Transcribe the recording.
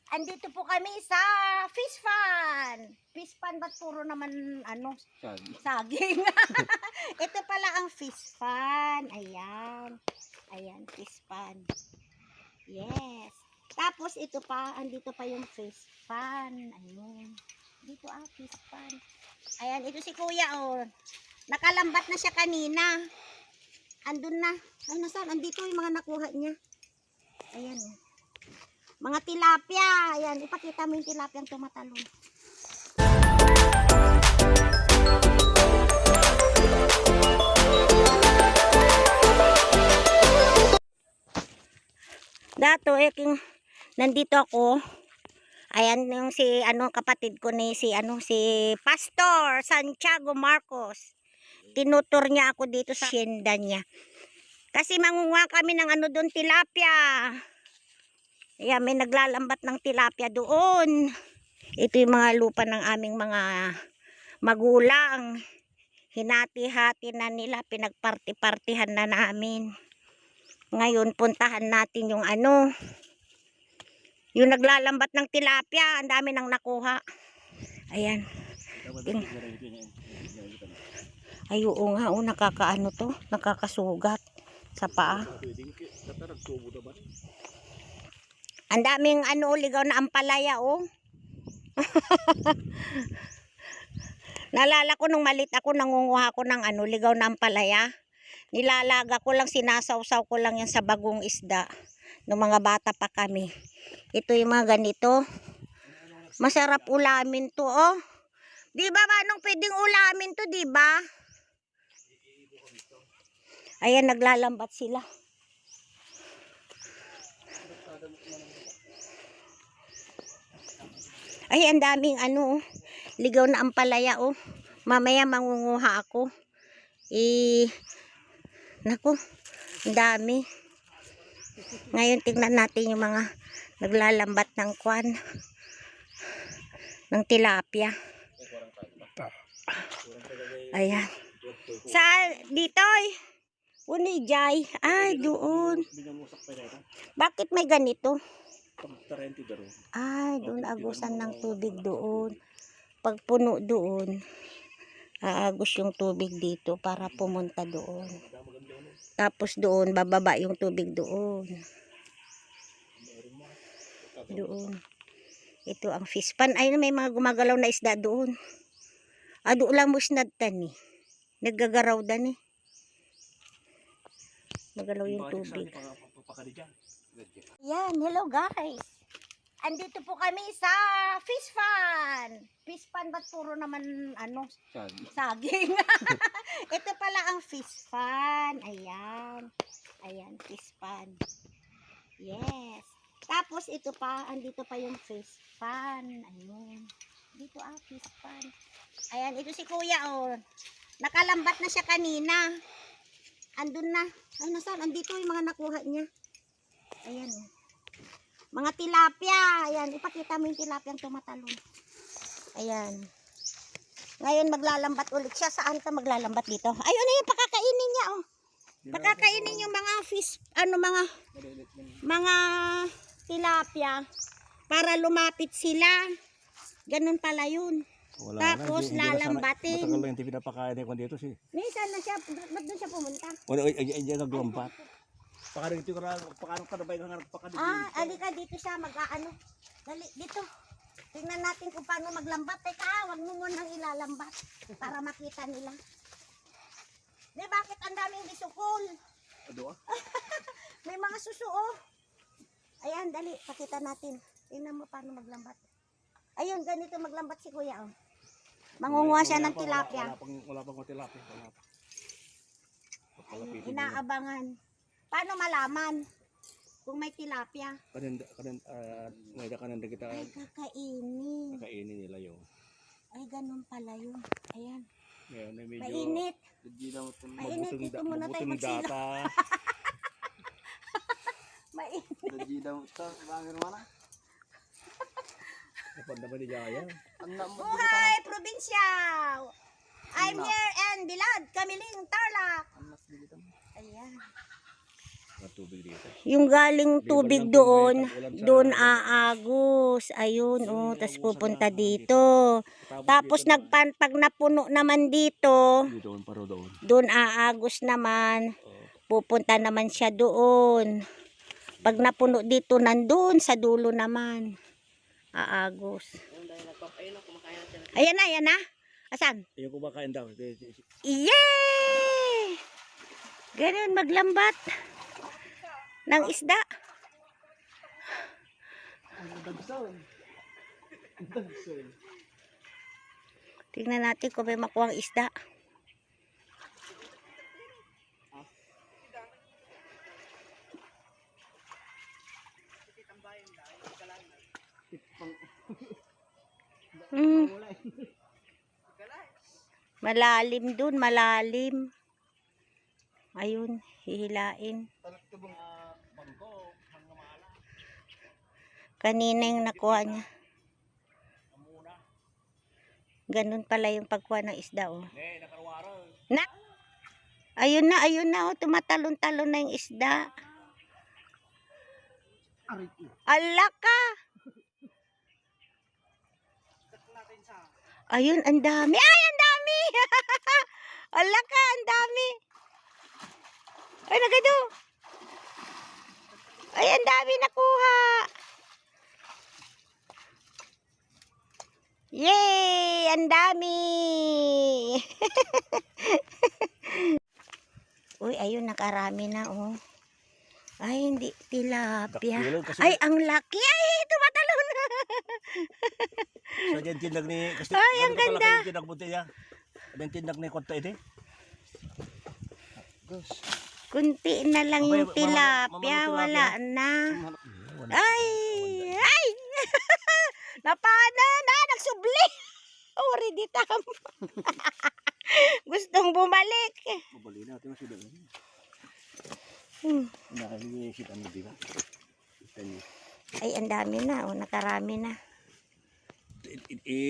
Andito po kami sa fish pan. Fish pan, ba't puro naman saging? Ito pala ang fish pan. Ayan. Ayan, fish pan. Yes. Tapos ito pa, andito pa yung fish pan. Ayun. Dito fish pan. Ayan, ito si kuya Nakalambat na siya kanina. Andun na. Ay, nasaan? Andito yung mga nakuha niya. Ayan mga tilapia. Ayan, ipakita mo yung tilapia ang tumatalon. Dato, nandito ako. Ayan yung si kapatid ko ni si Pastor Santiago Marcos. Tinutur niya ako dito sa hacienda niya. Kasi mangunguha kami ng doon tilapia. Ayan, may naglalambat ng tilapia doon. Ito yung mga lupa ng aming mga magulang. Hinati-hati na nila, pinagparti-partihan na namin. Ngayon, puntahan natin yung yung naglalambat ng tilapia. Ang dami nang nakuha. Ayan. Ay, oo nga, nakakaano to, nakakasugat sa paa. Ang daming ligaw na ampalaya Nalala ko nung malit ako, nangunguha ko ng ligaw na ampalaya. Nilalaga ko lang, sinasawsaw ko lang yan sa bagong isda. Nung mga bata pa kami. Ito yung mga ganito. Masarap ulamin to Di ba manong pwedeng ulamin to, di ba? Ayan, naglalambat sila. Ay, ang daming ligaw na ampalaya Mamaya mangunguha ako. Naku, ang dami. Ngayon tingnan natin yung mga naglalambat ng ng tilapia. Ayan. Dito Unijay. Ay, doon. Bakit may ganito? Ay, doon agusan ng tubig doon. Pag puno doon, aagos yung tubig dito para pumunta doon. Tapos doon, bababa yung tubig doon. Doon. Ito ang fish pan. Ay, may mga gumagalaw na isda doon. Doon lang mo sinadtan Naggagaraw dan Magalaw yung tubig. Yan, hello guys. Andito po kami sa fish pan. Fish pan, ba't puro naman saging? Ito pala ang fish pan. Ayan. Ayan, fish pan. Yes. Tapos ito pa, andito pa yung fish pan. Ayan. Dito fish pan. Ayan, ito si kuya Nakalambat na siya kanina. Andun na. Ay, nasaan? Andito yung mga nakuha niya. Ayan mga tilapia. Ayan, ipakita mo yung tilapia ang tumatalon. Ayan. Ngayon maglalambat ulit siya. Saan ka maglalambat dito? Ayun na yung pakakainin niya Pakakainin yung mga fish, mga tilapia para lumapit sila. Ganun pala yun. Tapos lalambatin. Matagal lang yung pinapakain ko dito Minsan na siya, ba't doon siya pumunta? Ay, naglambat. Pakarin ko na, pakarin ka na ba yung hangarap pakarin? Alika dito siya, dali, dito. Tingnan natin kung paano maglambat. Teka, wag mo munang ilalambat para makita nila. Di, bakit ang daming bisukol? May mga suso Ayan, dali, pakita natin. Tingnan mo paano maglambat. Ayun, ganito maglambat si kuya Mangunguha siya ng tilapia. Wala pang tilapia. Ayun, inaabangan. Paano malaman kung may tilapia? May kananda kita. Ay, kakainin. Kakainin nila yun. Ay, ganun pala yun. Ayan. Ngayon, medyo mainit. Mainit. Dito muna tayo magsila. Mainit. Buhay, probinsya! I'm here and Bilad, Kamiling, Tarlac. Ayan. tubig dito. Yung galing Di, tubig walang doon, tubig, walang sa- doon aagos. Ayun, oh, tapos pupunta dito. Tapos dito naman, pag napuno naman dito, dito ang paro doon. doon aagos naman. Oo. Pupunta naman siya doon. Pag napuno dito, nandun sa dulo naman. Aagos. Ayan na, ayan na. Asan? Yung kumakain daw. Yay! Ganun maglambat ng isda. Tingnan natin kung may makuhang isda. Malalim dun, malalim. Ayun, hihilain. Kanina yung nakuha niya. Ganun pala yung pagkuha ng isda, oh. Na! Ayun na, oh. Tumatalon-talon na yung isda. Ala ka! Ayun, ang dami. Ay, ang dami! Ala ka, ang dami. Ay, nagado. Ay, ang dami nakuha. Yay! Ang dami! Uy, ayun, nakarami na, oh. Ay, hindi, tilapia. Ay, ang laki. Ay, tumatalon. So, dyan tindag ni... Ay, ang ganda. Tindag mo niya. Dyan tindag ni Konto ito. Kunti na lang yung tilapia. Wala na. Ay! Ay! Napana na. Nagsubli. Uri di tam. Gustong bumalik. Mabali natin si Dang. Hmm. Nakalinisip ang di ba? Ay, ang dami na. O, nakarami na.